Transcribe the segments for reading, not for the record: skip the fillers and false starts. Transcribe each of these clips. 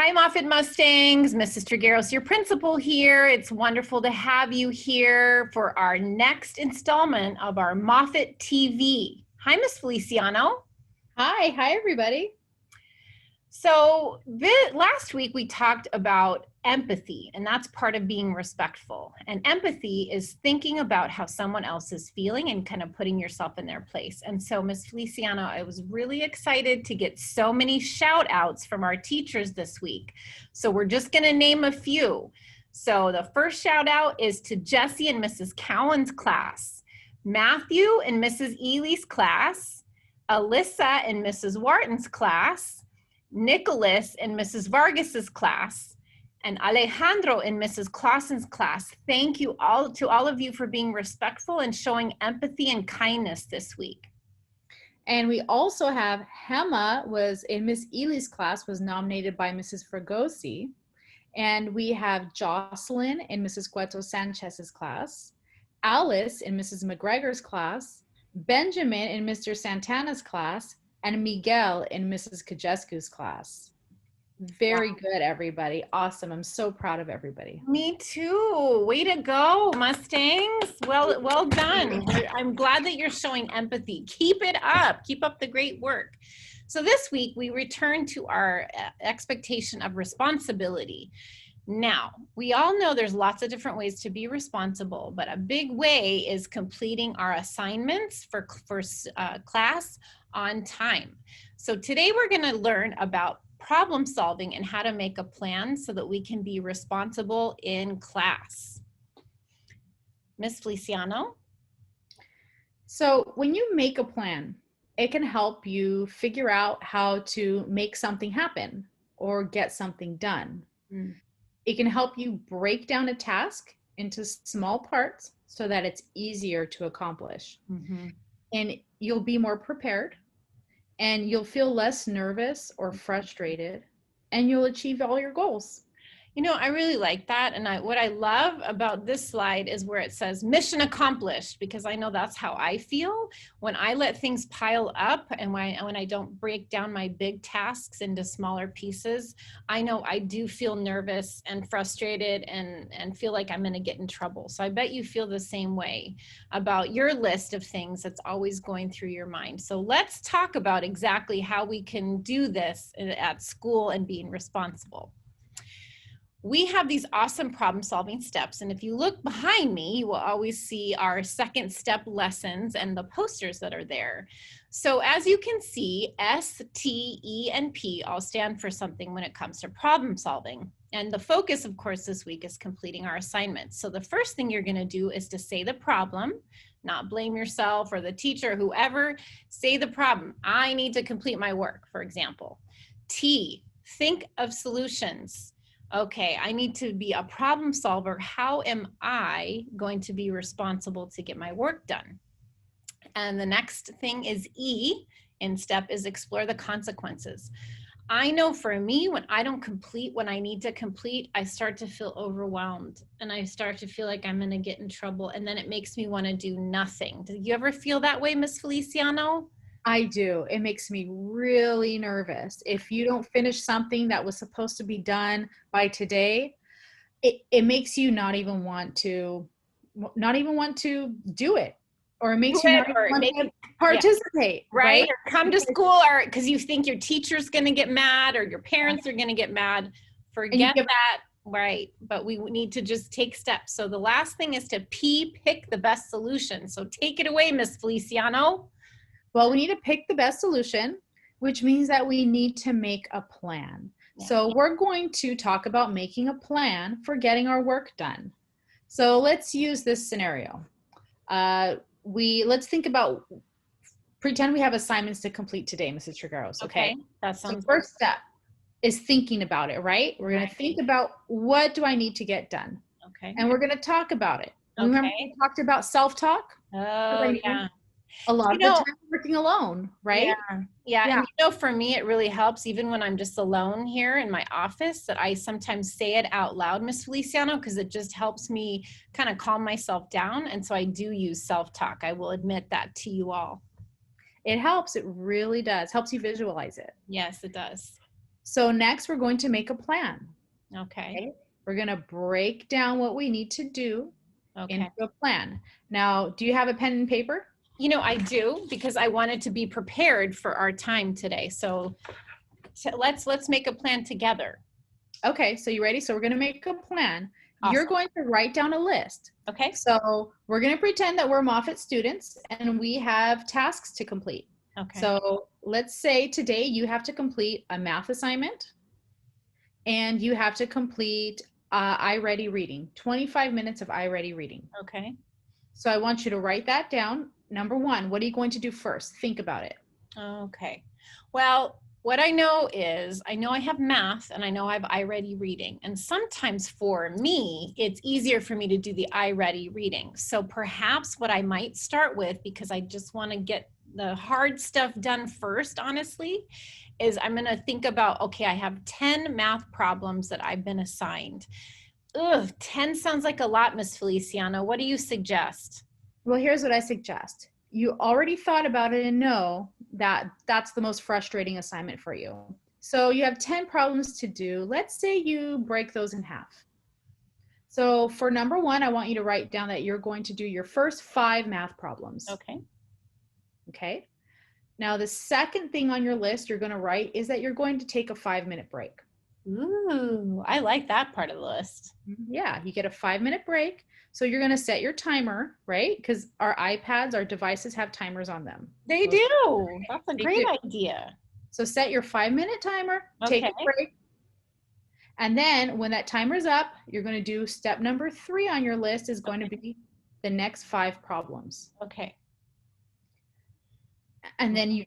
Hi, Moffat Mustangs. Mrs. Trigueros, your principal here. It's wonderful to have you here for our next installment of our Moffat TV. Hi, Miss Feliciano. Hi everybody. So last week we talked about empathy, and that's part of being respectful. And empathy is thinking about how someone else is feeling and kind of putting yourself in their place. And so, Miss Feliciano, I was really excited to get so many shout outs from our teachers this week. So we're just going to name a few. So the first shout out is to Jessie and Mrs. Cowan's class, Matthew and Mrs. Ely's class, Alyssa and Mrs. Wharton's class, Nicholas in Mrs. Vargas's class, and Alejandro in Mrs. Clausen's class. Thank you all of you for being respectful and showing empathy and kindness this week. And we also have Hema was in Miss Ely's class, was nominated by Mrs. Fragosi. And we have Jocelyn in Mrs. Cueto Sanchez's class, Alice in Mrs. McGregor's class, Benjamin in Mr. Santana's class, and Miguel in Mrs. Kajescu's class. Very good, everybody. Awesome. I'm so proud of everybody. Me too. Way to go, Mustangs. Well done. I'm glad that you're showing empathy. Keep it up. Keep up the great work. So this week we return to our expectation of responsibility. Now, we all know there's lots of different ways to be responsible, but a big way is completing our assignments for class on time. So today we're going to learn about problem solving and how to make a plan so that we can be responsible in class. Miss Feliciano? So when you make a plan, it can help you figure out how to make something happen or get something done. It can help you break down a task into small parts so that it's easier to accomplish. And you'll be more prepared, and you'll feel less nervous or frustrated, and you'll achieve all your goals. You know, I really like that. And what I love about this slide is where it says mission accomplished, because I know that's how I feel when I let things pile up and when I don't break down my big tasks into smaller pieces. I know I do feel nervous and frustrated and feel like I'm going to get in trouble. So I bet you feel the same way about your list of things that's always going through your mind. So let's talk about exactly how we can do this at school and being responsible. We have these awesome problem solving steps. And if you look behind me, you will always see our second step lessons and the posters that are there. So as you can see, S, T, E, and P all stand for something when it comes to problem solving. And the focus, of course, this week is completing our assignments. So the first thing you're going to do is to say the problem, not blame yourself or the teacher, whoever. Say the problem. I need to complete my work, for example. T, think of solutions. Okay, I need to be a problem solver. How am I going to be responsible to get my work done? And the next thing is E in step is explore the consequences. I know for me, when I don't complete what I need to complete, I start to feel overwhelmed and I start to feel like I'm going to get in trouble, and then it makes me want to do nothing. Do you ever feel that way, Miss Feliciano? I do. It makes me really nervous. If you don't finish something that was supposed to be done by today, it makes you not even want to do it, or it makes you not even want to participate. Yeah. Right? Or come to school, or because you think your teacher's going to get mad or your parents are going to get mad. Forget that. Right. But we need to just take steps. So the last thing is to pick the best solution. So take it away, Miss Feliciano. Well, we need to pick the best solution, which means that we need to make a plan. Yeah. So we're going to talk about making a plan for getting our work done. So let's use this scenario. Let's think about, pretend we have assignments to complete today, Mrs. Trigueros. Okay. That sounds so first step is thinking about it, right? We're going to think about, what do I need to get done? Okay. And we're going to talk about it. Remember we talked about self-talk? Oh, yeah. A lot of the time working alone, right? Yeah. And for me, it really helps even when I'm just alone here in my office that I sometimes say it out loud, Miss Feliciano, because it just helps me kind of calm myself down. And so I do use self-talk. I will admit that to you all. It helps. It really does. Helps you visualize it. Yes, it does. So next we're going to make a plan. Okay. We're going to break down what we need to do into a plan. Now, do you have a pen and paper? You know, I do, because I wanted to be prepared for our time today. So let's make a plan together. Okay, so you ready? So we're going to make a plan. Awesome. You're going to write down a list. Okay. So we're going to pretend that we're Moffitt students and we have tasks to complete. Okay. So let's say today you have to complete a math assignment and you have to complete iReady reading, 25 minutes of iReady reading. Okay. So I want you to write that down. Number one, what are you going to do first? Think about it. Okay. Well, what I know is I know I have math and I know I have iReady reading. And sometimes for me, it's easier for me to do the iReady reading. So perhaps what I might start with, because I just want to get the hard stuff done first, honestly, is I'm going to think about, okay, I have 10 math problems that I've been assigned. Ugh, 10 sounds like a lot, Miss Feliciano. What do you suggest? Well, here's what I suggest. You already thought about it and know that that's the most frustrating assignment for you. So you have 10 problems to do. Let's say you break those in half. So for number one, I want you to write down that you're going to do your first 5 math problems. Okay. Okay. Now the second thing on your list you're going to write is that you're going to take a 5-minute break. Ooh, I like that part of the list. Yeah, you get a 5-minute break. So you're going to set your timer, right? Because our iPads, our devices have timers on them. They do. That's a great idea. So set your 5-minute timer, take a break. And then when that timer's up, you're going to do step number 3 on your list is going to be the next 5 problems. Okay. And then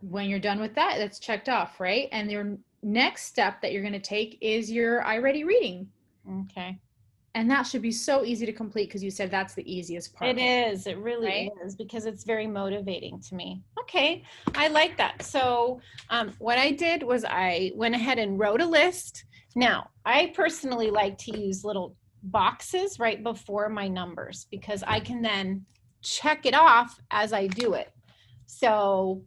when you're done with that, that's checked off, right? And your next step that you're going to take is your iReady reading. Okay. And that should be so easy to complete because you said that's the easiest part. It is. It really is, because it's very motivating to me. Okay. I like that. So what I did was I went ahead and wrote a list. Now, I personally like to use little boxes right before my numbers because I can then check it off as I do it. So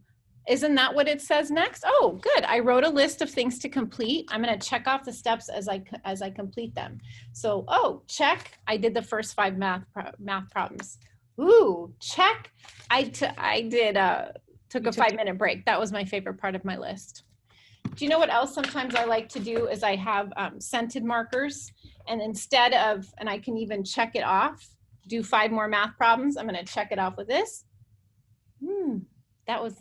isn't that what it says next? Oh, good. I wrote a list of things to complete. I'm going to check off the steps as I complete them. So, oh, check. I did the first 5 math problems. Ooh, check. I took a 5-minute break. That was my favorite part of my list. Do you know what else sometimes I like to do is I have scented markers, and instead of, and I can even check it off, do 5 more math problems. I'm going to check it off with this.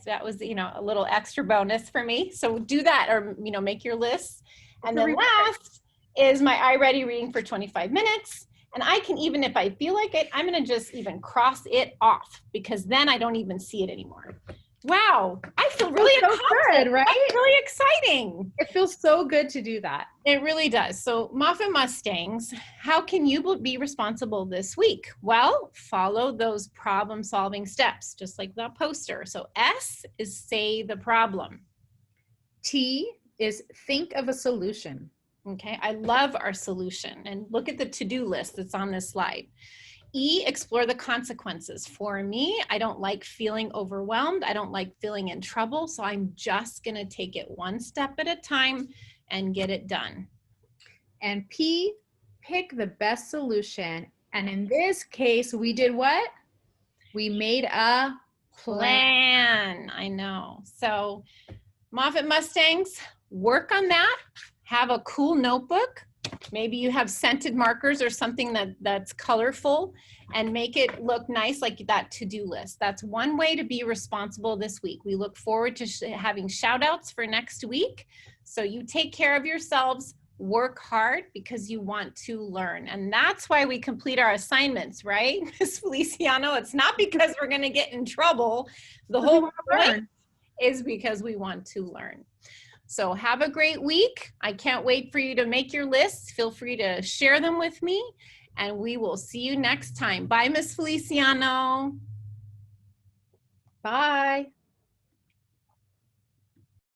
That was, you know, a little extra bonus for me. So do that, or, you know, make your lists. And then last is my iReady reading for 25 minutes. And I can, even if I feel like it, I'm going to just even cross it off because then I don't even see it anymore. Wow. I feel really good, right? That's really exciting. It feels so good to do that. It really does. So Moffitt Mustangs, how can you be responsible this week? Well, follow those problem solving steps, just like that poster. So S is say the problem. T is think of a solution. Okay, I love our solution. And look at the to-do list that's on this slide. E, explore the consequences. For me, I don't like feeling overwhelmed. I don't like feeling in trouble. So I'm just going to take it one step at a time and get it done. And P, pick the best solution. And in this case, we did what? We made a plan. I know. So Moffitt Mustangs, work on that. Have a cool notebook. Maybe you have scented markers or something that's colorful, and make it look nice like that to-do list. That's one way to be responsible this week. We look forward to having shout outs for next week. So you take care of yourselves, work hard because you want to learn. And that's why we complete our assignments, right, Ms. Feliciano? It's not because we're going to get in trouble. The whole point is because we want to learn. So have a great week. I can't wait for you to make your lists. Feel free to share them with me, and we will see you next time. Bye, Miss Feliciano. Bye.